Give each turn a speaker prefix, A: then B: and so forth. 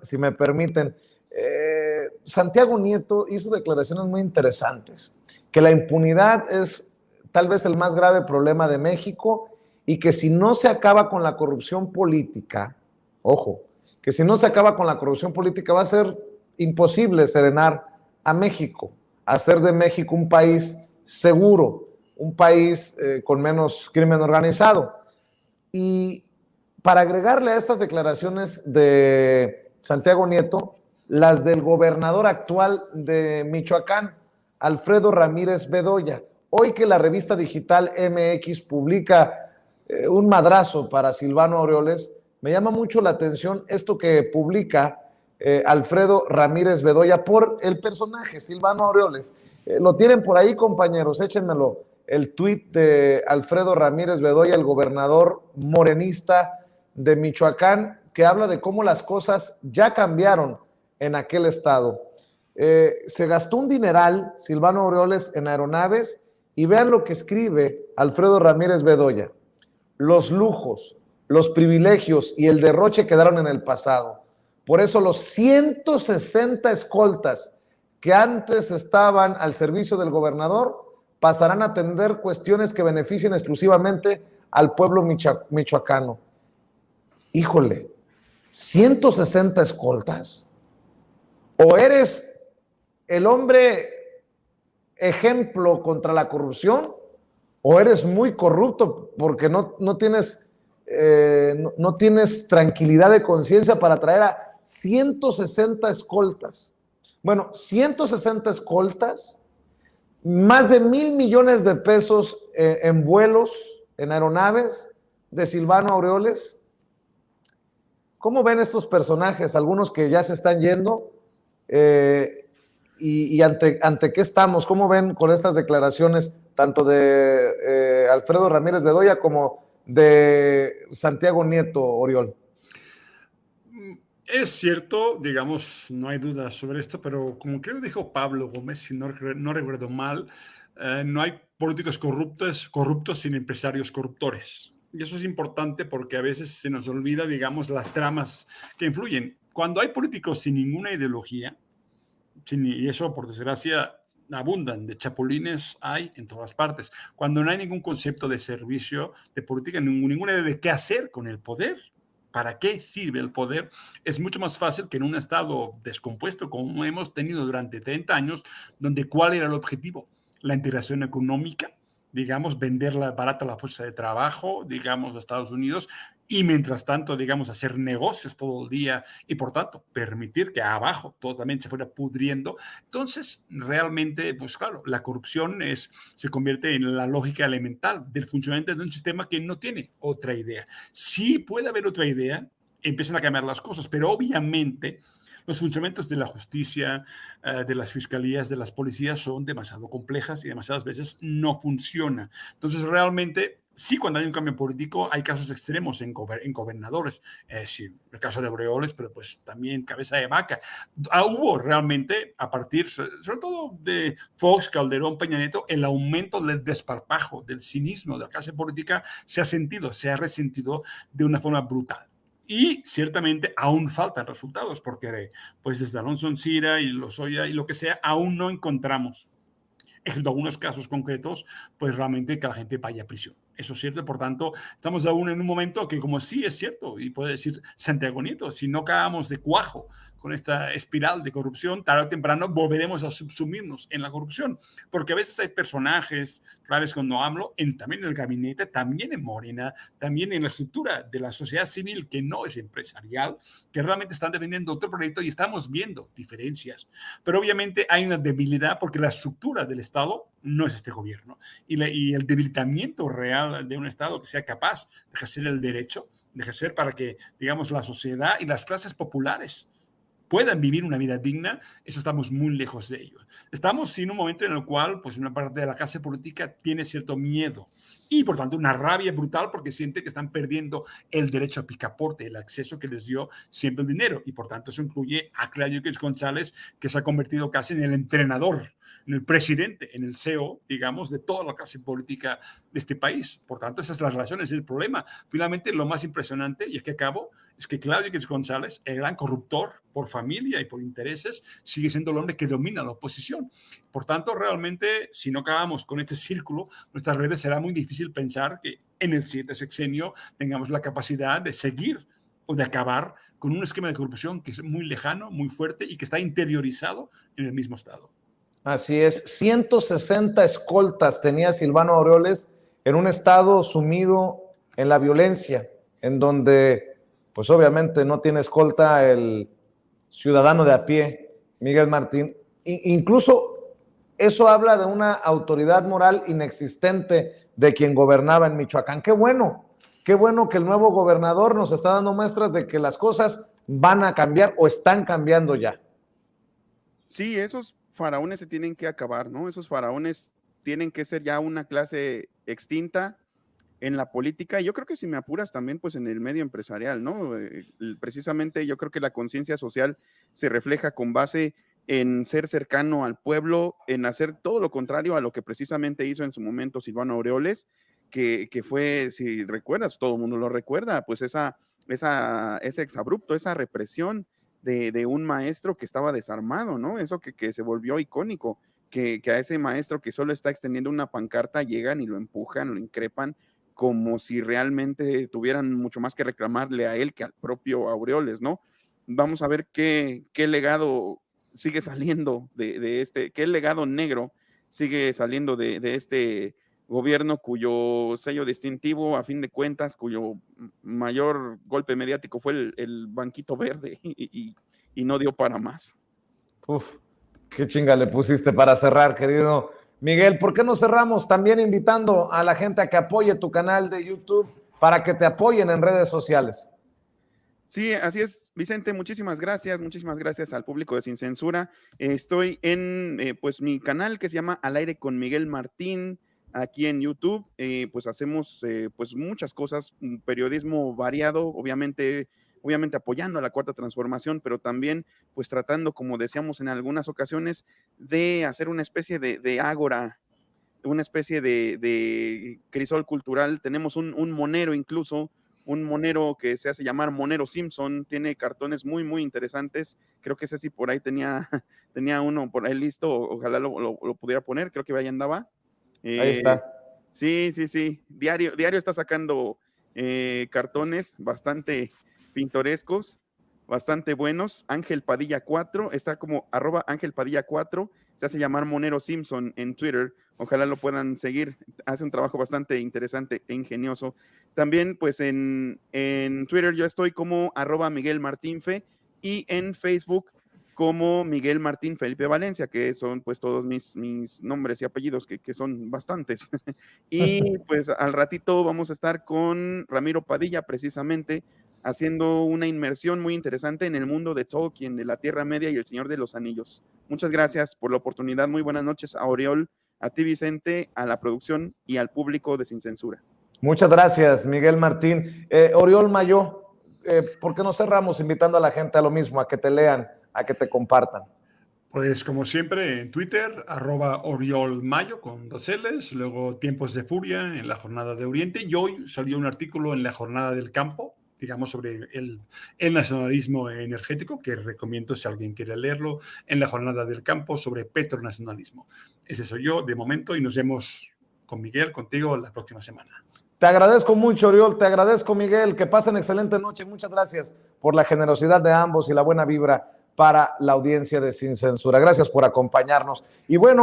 A: si me permiten. Santiago Nieto hizo declaraciones muy interesantes, que la impunidad es tal vez el más grave problema de México y que si no se acaba con la corrupción política, ojo, que si no se acaba con la corrupción política va a ser imposible serenar a México, hacer de México un país seguro, un país con menos crimen organizado. Y para agregarle a estas declaraciones de Santiago Nieto, las del gobernador actual de Michoacán, Alfredo Ramírez Bedoya. Hoy que la revista digital MX publica un madrazo para Silvano Aureoles, me llama mucho la atención esto que publica Alfredo Ramírez Bedoya por el personaje Silvano Aureoles. Lo tienen por ahí, compañeros, échenmelo. El tuit de Alfredo Ramírez Bedoya, el gobernador morenista de Michoacán, que habla de cómo las cosas ya cambiaron en aquel estado. Se gastó un dineral Silvano Aureoles en aeronaves y vean lo que escribe Alfredo Ramírez Bedoya. Los lujos, los privilegios y el derroche quedaron en el pasado. Por eso los 160 escoltas que antes estaban al servicio del gobernador pasarán a atender cuestiones que beneficien exclusivamente al pueblo michoacano. Híjole, 160 escoltas. O eres el hombre ejemplo contra la corrupción, o eres muy corrupto porque no tienes tranquilidad de conciencia para traer a 160 escoltas. Bueno, 160 escoltas, más de 1,000 millones de pesos en vuelos, en aeronaves de Silvano Aureoles. ¿Cómo ven estos personajes? Algunos que ya se están yendo. Y ante qué estamos, ¿cómo ven con estas declaraciones tanto de Alfredo Ramírez Bedoya como de Santiago Nieto Oriol?
B: Es cierto, digamos, no hay duda sobre esto, pero como creo que dijo Pablo Gómez, si no recuerdo mal, no hay políticos corruptos sin empresarios corruptores. Y eso es importante porque a veces se nos olvida, digamos, las tramas que influyen. Cuando hay políticos sin ninguna ideología, y eso, por desgracia, abundan, de chapulines hay en todas partes. Cuando no hay ningún concepto de servicio, de política, ninguna idea de qué hacer con el poder, para qué sirve el poder, es mucho más fácil que en un estado descompuesto como hemos tenido durante 30 años, donde ¿cuál era el objetivo? La integración económica, digamos, venderla barata la fuerza de trabajo, digamos, a Estados Unidos, y mientras tanto, digamos, hacer negocios todo el día y, por tanto, permitir que abajo todo también se fuera pudriendo. Entonces, realmente, pues claro, la corrupción se convierte en la lógica elemental del funcionamiento de un sistema que no tiene otra idea. Sí puede haber otra idea, empiezan a cambiar las cosas, pero obviamente los funcionamientos de la justicia, de las fiscalías, de las policías son demasiado complejas y demasiadas veces no funcionan. Entonces, realmente, sí, cuando hay un cambio político, hay casos extremos en gobernadores. Sí, el caso de Aureoles, pero pues también cabeza de vaca. Hubo realmente, a partir, sobre todo de Fox, Calderón, Peña Nieto, el aumento del desparpajo, del cinismo de la clase política se ha resentido de una forma brutal. Y ciertamente aún faltan resultados, porque pues desde Alonso Ancira y Lozoya y lo que sea, aún no encontramos, en algunos casos concretos, pues realmente que la gente vaya a prisión. Eso es cierto, por tanto, estamos aún en un momento que, como sí es cierto, y puede decir Santiago Nieto, si no caemos de cuajo con esta espiral de corrupción, tarde o temprano volveremos a subsumirnos en la corrupción, porque a veces hay personajes claves cuando hablo, también en el gabinete, también en Morena, también en la estructura de la sociedad civil que no es empresarial, que realmente están defendiendo otro proyecto y estamos viendo diferencias. Pero obviamente hay una debilidad porque la estructura del Estado no es este gobierno. Y el debilitamiento real de un Estado que sea capaz de ejercer el derecho, de ejercer para que, digamos, la sociedad y las clases populares puedan vivir una vida digna, eso estamos muy lejos de ello. Estamos en un momento en el cual pues, una parte de la clase política tiene cierto miedo y, por tanto, una rabia brutal porque siente que están perdiendo el derecho a picaporte, el acceso que les dio siempre el dinero. Y, por tanto, eso incluye a Claudio X González, que se ha convertido casi en el entrenador en el presidente, en el CEO, digamos, de toda la clase política de este país. Por tanto, esas son las relaciones, es el problema. Finalmente, lo más impresionante, y es que acabo, es que Claudio X González, el gran corruptor por familia y por intereses, sigue siendo el hombre que domina la oposición. Por tanto, realmente, si no acabamos con este círculo, nuestras redes, será muy difícil pensar que en el siguiente sexenio tengamos la capacidad de seguir o de acabar con un esquema de corrupción que es muy lejano, muy fuerte y que está interiorizado en el mismo Estado.
A: Así es, 160 escoltas tenía Silvano Aureoles en un estado sumido en la violencia, en donde, pues obviamente no tiene escolta el ciudadano de a pie, Miguel Martín. Incluso eso habla de una autoridad moral inexistente de quien gobernaba en Michoacán. Qué bueno que el nuevo gobernador nos está dando muestras de que las cosas van a cambiar o están cambiando ya.
C: Sí, esos faraones se tienen que acabar, ¿no? Esos faraones tienen que ser ya una clase extinta en la política, y yo creo que si me apuras también, pues en el medio empresarial, ¿no? Precisamente yo creo que la conciencia social se refleja con base en ser cercano al pueblo, en hacer todo lo contrario a lo que precisamente hizo en su momento Silvano Aureoles, que fue, si recuerdas, todo el mundo lo recuerda, pues ese exabrupto, esa represión de un maestro que estaba desarmado, ¿no? Eso que se volvió icónico, que a ese maestro que solo está extendiendo una pancarta llegan y lo empujan, lo increpan, como si realmente tuvieran mucho más que reclamarle a él que al propio Aureoles, ¿no? Vamos a ver qué legado sigue saliendo de este, qué legado negro sigue saliendo de este gobierno cuyo sello distintivo, a fin de cuentas, cuyo mayor golpe mediático fue el banquito verde y no dio para más.
A: Uf, qué chinga le pusiste para cerrar, querido Miguel. ¿Por qué no cerramos también invitando a la gente a que apoye tu canal de YouTube para que te apoyen en redes sociales?
C: Sí, así es, Vicente, muchísimas gracias al público de Sin Censura. Estoy en pues mi canal que se llama Al Aire con Miguel Martín, aquí en YouTube. Pues hacemos pues muchas cosas, un periodismo variado, obviamente apoyando a la Cuarta Transformación, pero también pues tratando, como decíamos en algunas ocasiones, de hacer una especie de ágora, una especie de crisol cultural. Tenemos un monero incluso, un monero que se hace llamar Monero Simpson, tiene cartones muy, muy interesantes. Creo que ese sí por ahí tenía uno por ahí listo, ojalá lo pudiera poner, creo que ahí andaba.
A: Ahí está.
C: Sí. Diario está sacando cartones bastante pintorescos, bastante buenos. Ángel Padilla 4, está como @Ángel Padilla 4, se hace llamar Monero Simpson en Twitter, ojalá lo puedan seguir, hace un trabajo bastante interesante e ingenioso. También pues en Twitter yo estoy como @Miguel Martín Fe, y en Facebook como Miguel Martín Felipe Valencia, que son pues todos mis nombres y apellidos, que son bastantes. Y pues al ratito vamos a estar con Ramiro Padilla, precisamente, haciendo una inmersión muy interesante en el mundo de Tolkien, de la Tierra Media y el Señor de los Anillos. Muchas gracias por la oportunidad, muy buenas noches a Oriol, a ti Vicente, a la producción y al público de Sin Censura.
A: Muchas gracias, Miguel Martín. Oriol Mayo, ¿por qué no cerramos invitando a la gente a lo mismo, a que te lean, a que te compartan?
B: Pues como siempre en Twitter, @OriolMayo con 2 L's, luego Tiempos de Furia en la Jornada de Oriente, y hoy salió un artículo en la Jornada del Campo, digamos, sobre el nacionalismo energético, que recomiendo si alguien quiere leerlo, en la Jornada del Campo, sobre petronacionalismo. Ese soy yo de momento, y nos vemos con Miguel, contigo, la próxima semana.
A: Te agradezco mucho, Oriol, te agradezco, Miguel, que pasen excelente noche. Muchas gracias por la generosidad de ambos y la buena vibra para la audiencia de Sin Censura. Gracias por acompañarnos. Y bueno,